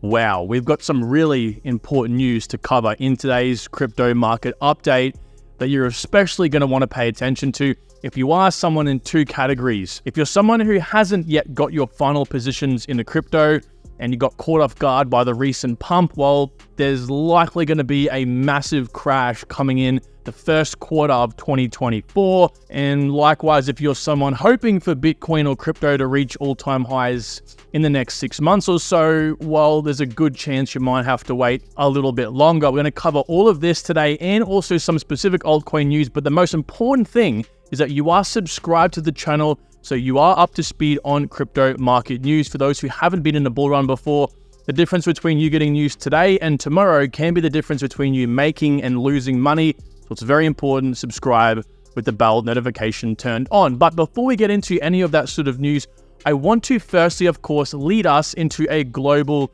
Wow, we've got some really important news to cover in today's crypto market update that you're especially going to want to pay attention to if you are someone in two categories. If you're someone who hasn't yet got your final positions in the crypto and you got caught off guard by the recent pump, well, there's likely going to be a massive crash coming in the first quarter of 2024. And likewise, if you're someone hoping for Bitcoin or crypto to reach all-time highs in the next 6 months or so, well, there's a good chance you might have to wait a little bit longer. We're going to cover all of this today and also some specific altcoin news. But the most important thing is that you are subscribed to the channel, so you are up to speed on crypto market news. For those who haven't been in a bull run before, the difference between you getting news today and tomorrow can be the difference between you making and losing money. So it's very important, subscribe with the bell notification turned on. But before we get into any of that sort of news, I want to firstly, of course, lead us into a global,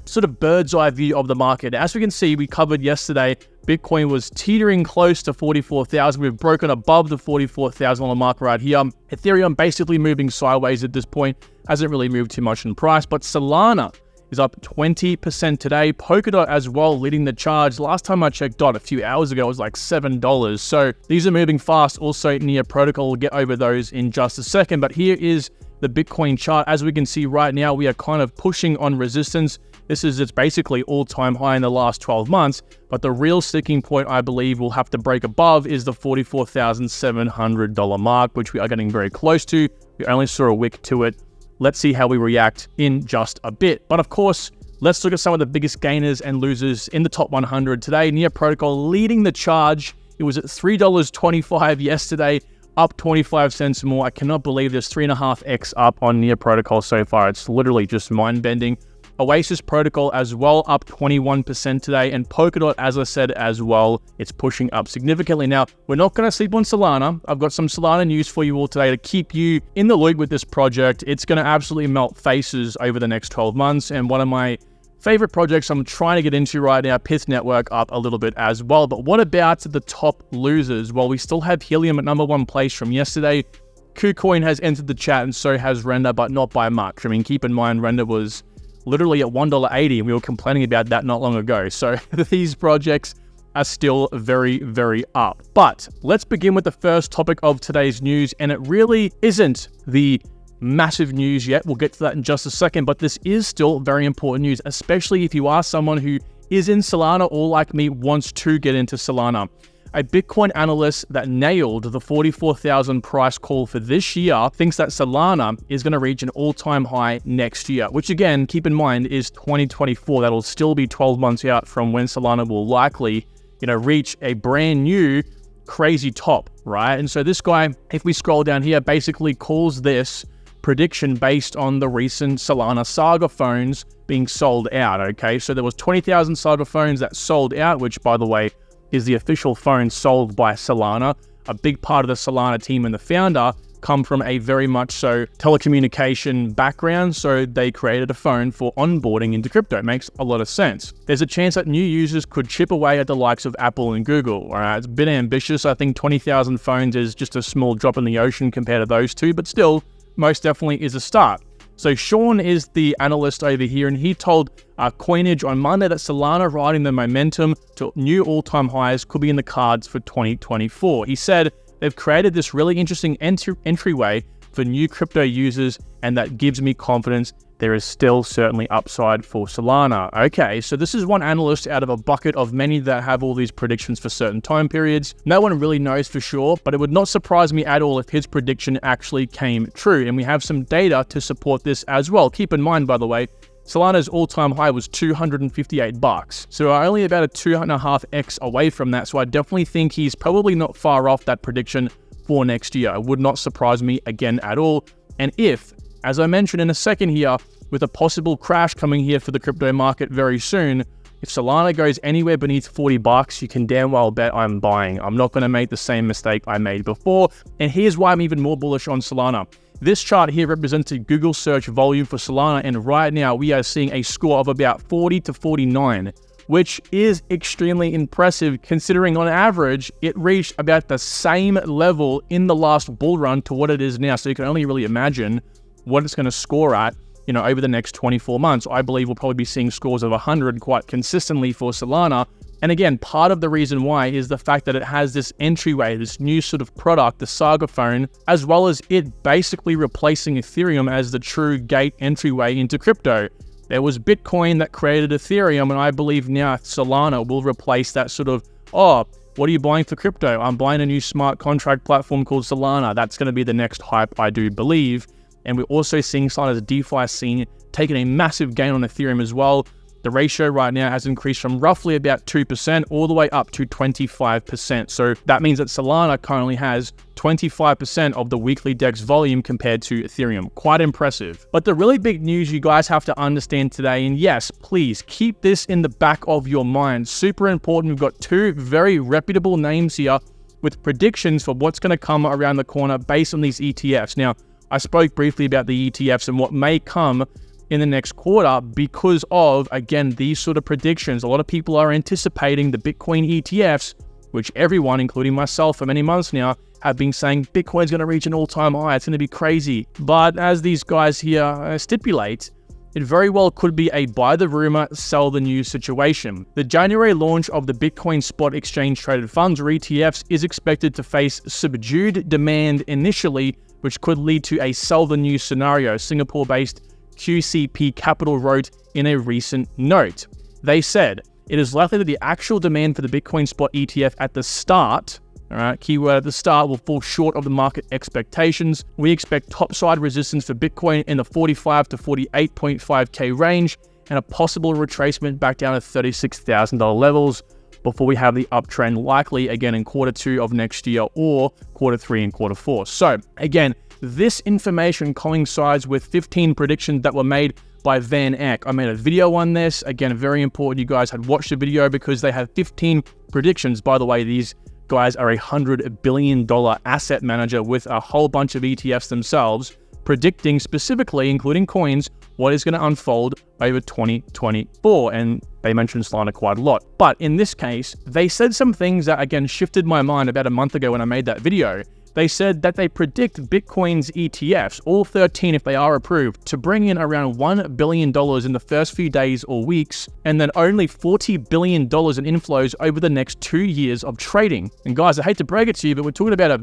sort of bird's eye view of the market. As we can see, we covered yesterday, Bitcoin was teetering close to 44,000. We've broken above the 44,000 mark right here. Ethereum basically moving sideways at this point. Hasn't really moved too much in price, but Solana is up 20% today. Polkadot as well leading the charge. Last time I checked DOT a few hours ago, it was like $7. So these are moving fast. Also near protocol, we'll get over those in just a second. But here is the Bitcoin chart. As we can see right now, we are kind of pushing on resistance. This is its basically all-time high in the last 12 months. But the real sticking point, I believe, we'll have to break above is the $44,700 mark, which we are getting very close to. We only saw a wick to it. Let's see how we react in just a bit. But of course, let's look at some of the biggest gainers and losers in the top 100 today. Near Protocol leading the charge. It was at $3.25 yesterday, up 25 cents more. I cannot believe there's 3.5x up on Near Protocol so far. It's literally just mind-bending. Oasis Protocol as well, up 21% today. And Polkadot, as I said as well, it's pushing up significantly. Now, we're not going to sleep on Solana. I've got some Solana news for you all today to keep you in the loop with this project. It's going to absolutely melt faces over the next 12 months. And one of my favorite projects I'm trying to get into right now, Pith Network, up a little bit as well. But what about the top losers? Well, we still have Helium at number one place from yesterday. KuCoin has entered the chat and so has Render, but not by much. I mean, keep in mind, Render was literally at $1.80, and we were complaining about that not long ago. So these projects are still very, very up. But let's begin with the first topic of today's news, and it really isn't the massive news yet. We'll get to that in just a second, but this is still very important news, especially if you are someone who is in Solana or, like me, wants to get into Solana. A Bitcoin analyst that nailed the 44,000 price call for this year thinks that Solana is going to reach an all-time high next year, which again, keep in mind, is 2024. That'll still be 12 months out from when Solana will likely, reach a brand new crazy top, right? And so this guy, if we scroll down here, basically calls this prediction based on the recent Solana Saga phones being sold out, okay? So there was 20,000 Saga phones that sold out, which, by the way, is the official phone sold by Solana. A big part of the Solana team and the founder come from a very much so telecommunication background, so they created a phone for onboarding into crypto. It makes a lot of sense. There's a chance that new users could chip away at the likes of Apple and Google. All right, it's a bit ambitious. I think 20,000 phones is just a small drop in the ocean compared to those two, but still, most definitely is a start. So Sean is the analyst over here, and he told Coinage on Monday that Solana riding the momentum to new all-time highs could be in the cards for 2024. He said they've created this really interesting entryway for new crypto users, and that gives me confidence there is still certainly upside for Solana. Okay, so this is one analyst out of a bucket of many that have all these predictions for certain time periods. No one really knows for sure, but it would not surprise me at all if his prediction actually came true. And we have some data to support this as well. Keep in mind, by the way, Solana's all-time high was $258. So we're only about a 2.5x away from that. So I definitely think he's probably not far off that prediction for next year. It would not surprise me again at all. And if, as I mentioned in a second here, with a possible crash coming here for the crypto market very soon, if Solana goes anywhere beneath $40, you can damn well bet I'm buying. I'm not going to make the same mistake I made before. And here's why I'm even more bullish on Solana. This chart here represents a Google search volume for Solana, and right now we are seeing a score of about 40 to 49, which is extremely impressive considering on average it reached about the same level in the last bull run to what it is now. So you can only really imagine what it's going to score at over the next 24 months. I believe we'll probably be seeing scores of 100 quite consistently for Solana. And again, part of the reason why is the fact that it has this entryway, this new sort of product, the Saga phone, as well as it basically replacing Ethereum as the true gate entryway into crypto. There was Bitcoin that created Ethereum, and I believe now Solana will replace that sort of, oh, what are you buying for crypto? I'm buying a new smart contract platform called Solana. That's going to be the next hype, I do believe. And we're also seeing Solana's DeFi scene taking a massive gain on Ethereum as well. The ratio right now has increased from roughly about 2% all the way up to 25%. So that means that Solana currently has 25% of the weekly DEX volume compared to Ethereum. Quite impressive. But the really big news you guys have to understand today, and yes, please keep this in the back of your mind. Super important. We've got two very reputable names here with predictions for what's going to come around the corner based on these ETFs. Now, I spoke briefly about the ETFs and what may come in the next quarter because of, again, these sort of predictions. A lot of people are anticipating the Bitcoin ETFs, which everyone, including myself for many months now, have been saying Bitcoin's going to reach an all-time high. It's going to be crazy. But as these guys here stipulate, it very well could be a buy the rumor, sell the news situation. The January launch of the Bitcoin spot exchange traded funds, or ETFs, is expected to face subdued demand initially, which could lead to a sell the news scenario, Singapore-based QCP Capital wrote in a recent note. They said, it is likely that the actual demand for the Bitcoin spot ETF at the start, all right, keyword at the start, will fall short of the market expectations. We expect topside resistance for Bitcoin in the 45 to 48.5K range and a possible retracement back down to $36,000 levels before we have the uptrend likely again in Q2 of next year or Q3 and Q4. So again, this information coincides with 15 predictions that were made by VanEck. I made a video on this. Again, very important you guys had watched the video because they have 15 predictions. By the way, these guys are $100 billion asset manager with a whole bunch of ETFs themselves, predicting specifically, including coins, what is going to unfold over 2024. And they mentioned Solana quite a lot. But in this case, they said some things that, again, shifted my mind about a month ago when I made that video. They said that they predict Bitcoin's ETFs, all 13 if they are approved, to bring in around $1 billion in the first few days or weeks, and then only $40 billion in inflows over the next 2 years of trading. And guys, I hate to break it to you, but we're talking about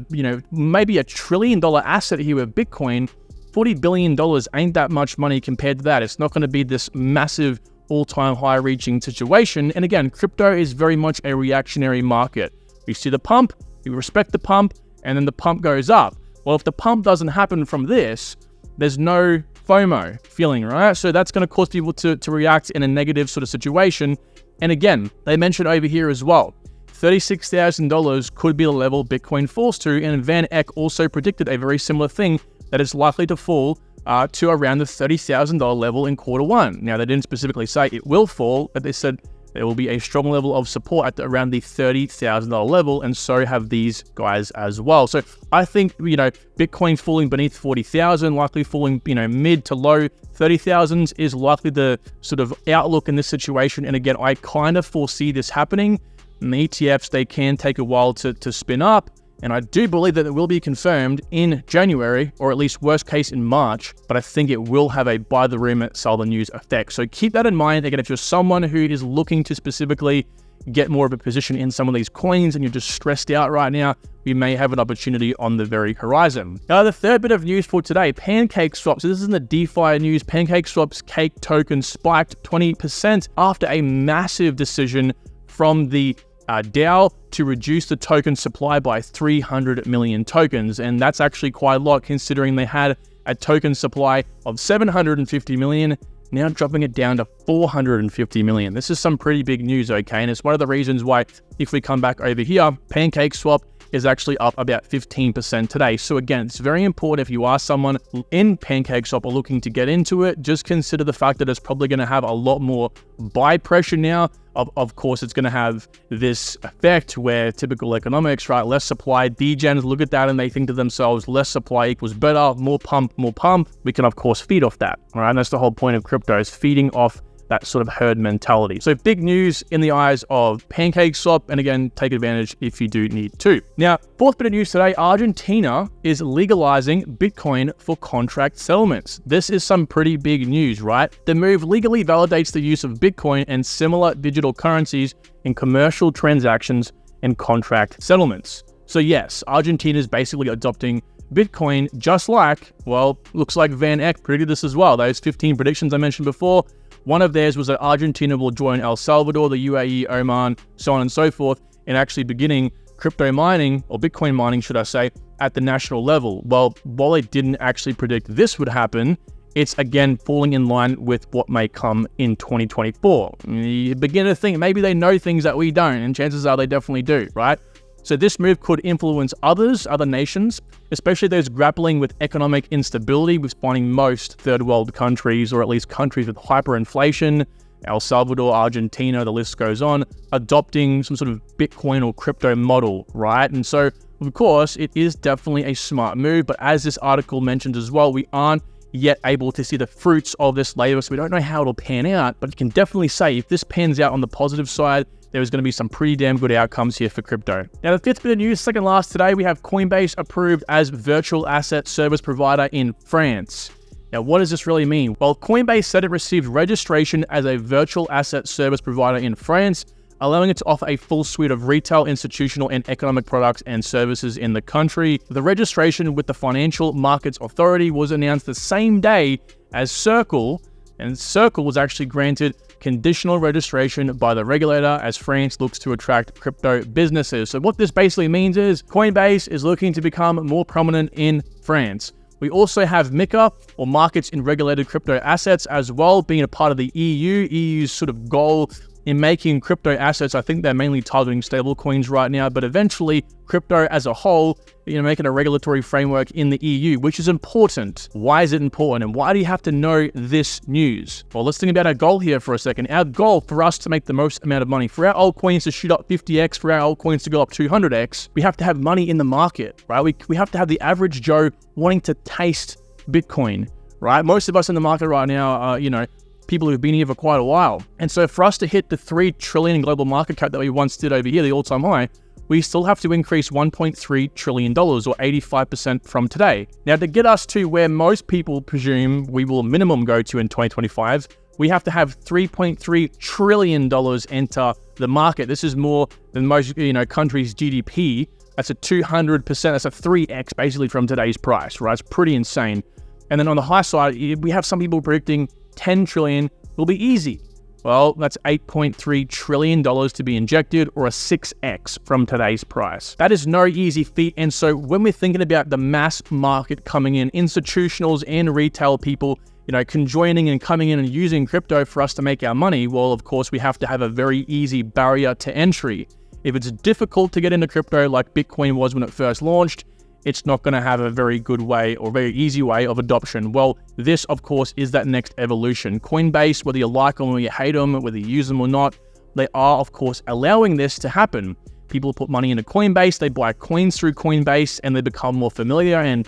maybe $1 trillion asset here with Bitcoin. $40 billion ain't that much money compared to that. It's not going to be this massive all-time high reaching situation. And again, crypto is very much a reactionary market. We see the pump, we respect the pump, and then the pump goes up. Well, if the pump doesn't happen from this, there's no FOMO feeling, right? So that's going to cause people to react in a negative sort of situation. And again, they mentioned over here as well, $36,000 could be the level Bitcoin falls to. And VanEck also predicted a very similar thing, that it's likely to fall to around the $30,000 level in Q1. Now, they didn't specifically say it will fall, but they said there will be a strong level of support at around the $30,000 level, and so have these guys as well. So I think, Bitcoin falling beneath 40,000, likely falling, mid to low 30,000s is likely the sort of outlook in this situation. And again, I kind of foresee this happening. And the ETFs, they can take a while to spin up. And I do believe that it will be confirmed in January, or at least worst case in March, but I think it will have a buy the rumor, sell the news effect. So keep that in mind. Again, if you're someone who is looking to specifically get more of a position in some of these coins and you're just stressed out right now, we may have an opportunity on the very horizon. Now, the third bit of news for today, PancakeSwap. So this is in the DeFi news. PancakeSwap's Cake token spiked 20% after a massive decision from the DAO to reduce the token supply by 300 million tokens. And that's actually quite a lot considering they had a token supply of 750 million, now dropping it down to 450 million. This is some pretty big news, okay? And it's one of the reasons why, if we come back over here, PancakeSwap is actually up about 15% today. So again, it's very important if you are someone in PancakeSwap or looking to get into it, just consider the fact that it's probably going to have a lot more buy pressure now. Of course, it's going to have this effect where typical economics, right? Less supply. Degens look at that and they think to themselves, less supply equals better, more pump, more pump. We can, of course, feed off that, all right? And that's the whole point of crypto, is feeding off that sort of herd mentality. So big news in the eyes of PancakeSwap, and again, take advantage if you do need to. Now, fourth bit of news today, Argentina is legalizing Bitcoin for contract settlements. This is some pretty big news, right? The move legally validates the use of Bitcoin and similar digital currencies in commercial transactions and contract settlements. So yes, Argentina is basically adopting Bitcoin, just like, well, looks like VanEck predicted this as well. Those 15 predictions I mentioned before, one of theirs was that Argentina will join El Salvador, the UAE, Oman, so on and so forth, in actually beginning crypto mining, or Bitcoin mining, should I say, at the national level. Well, while they didn't actually predict this would happen, it's again falling in line with what may come in 2024. You begin to think maybe they know things that we don't, and chances are they definitely do, right? So this move could influence other nations, especially those grappling with economic instability, with finding most third world countries, or at least countries with hyperinflation, El Salvador, Argentina, the list goes on, adopting some sort of Bitcoin or crypto model, right? And so, of course, it is definitely a smart move, but as this article mentions as well, we aren't yet able to see the fruits of this labor, so we don't know how it'll pan out, but you can definitely say if this pans out on the positive side, there's going to be some pretty damn good outcomes here for crypto. Now, the fifth bit of news, second last today, we have Coinbase approved as virtual asset service provider in France. Now, what does this really mean? Well, Coinbase said it received registration as a virtual asset service provider in France, allowing it to offer a full suite of retail, institutional, and economic products and services in the country. The registration with the Financial Markets Authority was announced the same day as Circle, and Circle was actually granted conditional registration by the regulator as France looks to attract crypto businesses. So what this basically means is Coinbase is looking to become more prominent in France. We also have MiCA, or Markets in Regulated Crypto Assets, as well, being a part of the EU. EU's sort of goal in making crypto assets, I think they're mainly targeting stable coins right now, but eventually crypto as a whole, making a regulatory framework in the EU, which is important. Why is it important? And why do you have to know this news? Well, let's think about our goal here for a second. Our goal for us to make the most amount of money, for our altcoins to shoot up 50x, for our altcoins to go up 200x, we have to have money in the market, right? We have to have the average Joe wanting to taste Bitcoin, right? Most of us in the market right now are, people who've been here for quite a while. And so for us to hit the 3 trillion global market cap that we once did over here, the all-time high, we still have to increase $1.3 trillion, or 85% from today. Now, to get us to where most people presume we will minimum go to in 2025, we have to have $3.3 trillion enter the market. This is more than most countries' GDP. That's a 200%, that's a 3x basically from today's price, right? It's pretty insane. And then on the high side, we have some people predicting 10 trillion will be easy. Well, that's $8.3 trillion to be injected, or a 6x from today's price. That is no easy feat. And so when we're thinking about the mass market coming in, institutionals and retail people, conjoining and coming in and using crypto for us to make our money, well, of course, we have to have a very easy barrier to entry. If it's difficult to get into crypto like Bitcoin was when it first launched, it's not going to have a very good way or very easy way of adoption. Well, this, of course, is that next evolution. Coinbase, whether you like them or you hate them, whether you use them or not, they are, of course, allowing this to happen. People put money into Coinbase, they buy coins through Coinbase, and they become more familiar and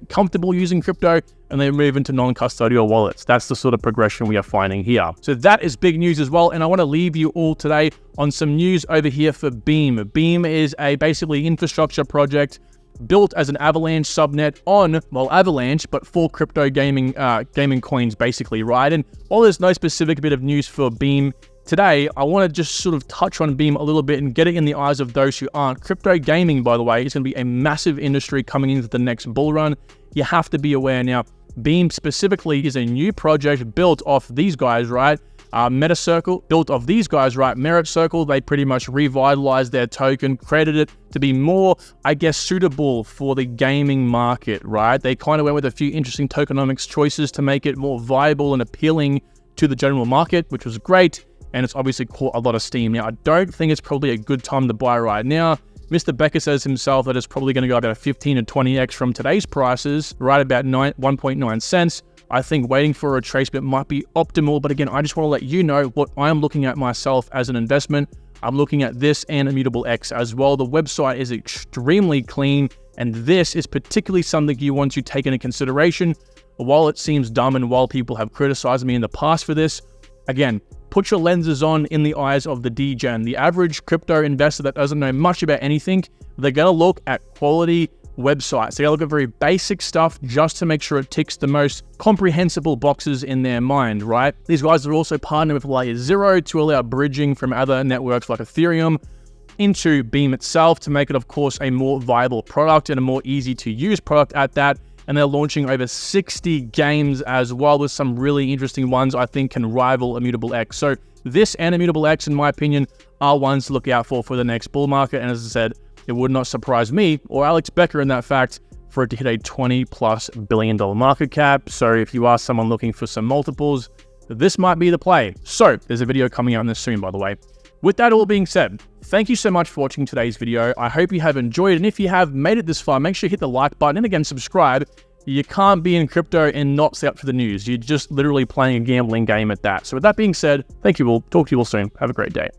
comfortable using crypto, and they move into non-custodial wallets. That's the sort of progression we are finding here. So that is big news as well, and I want to leave you all today on some news over here for Beam. Beam is a basically infrastructure project built as an Avalanche subnet on, Avalanche, but for crypto gaming coins, basically, right? And while there's no specific bit of news for Beam today, I want to just sort of touch on Beam a little bit and get it in the eyes of those who aren't. Crypto gaming, by the way, is going to be a massive industry coming into the next bull run. You have to be aware now. Beam specifically is a new project built off these guys, right? MetaCircle, built off these guys, right? Merit Circle, they pretty much revitalized their token, created it to be more, suitable for the gaming market, right? They kind of went with a few interesting tokenomics choices to make it more viable and appealing to the general market, which was great. And it's obviously caught a lot of steam. Now, I don't think it's probably a good time to buy right now. Mr. Becker says himself that it's probably going to go about 15 to 20x from today's prices, right about 1.9 cents. I think waiting for a retracement might be optimal, but again, I just want to let you know what I'm looking at myself as an investment. I'm looking at this and Immutable X as well. The website is extremely clean, and this is particularly something you want to take into consideration. While it seems dumb and while people have criticized me in the past for this, Again, put your lenses on in the eyes of the degen. The average crypto investor that doesn't know much about anything, they're going to look at quality websites. They're going to look at very basic stuff just to make sure it ticks the most comprehensible boxes in their mind, right? These guys are also partnering with Layer 0 to allow bridging from other networks like Ethereum into Beam itself to make it, of course, a more viable product and a more easy to use product at that. And they're launching over 60 games as well, with some really interesting ones I think can rival Immutable X. So this and Immutable X, in my opinion, are ones to look out for the next bull market. And as I said, it would not surprise me or Alex Becker in that fact for it to hit a $20+ billion market cap. So if you are someone looking for some multiples, this might be the play. So there's a video coming out on this soon, by the way. With that all being said, thank you so much for watching today's video. I hope you have enjoyed, and if you have made it this far, make sure you hit the like button and again, subscribe. You can't be in crypto and not stay up for the news. You're just literally playing a gambling game at that. So with that being said, thank you all. Talk to you all soon. Have a great day.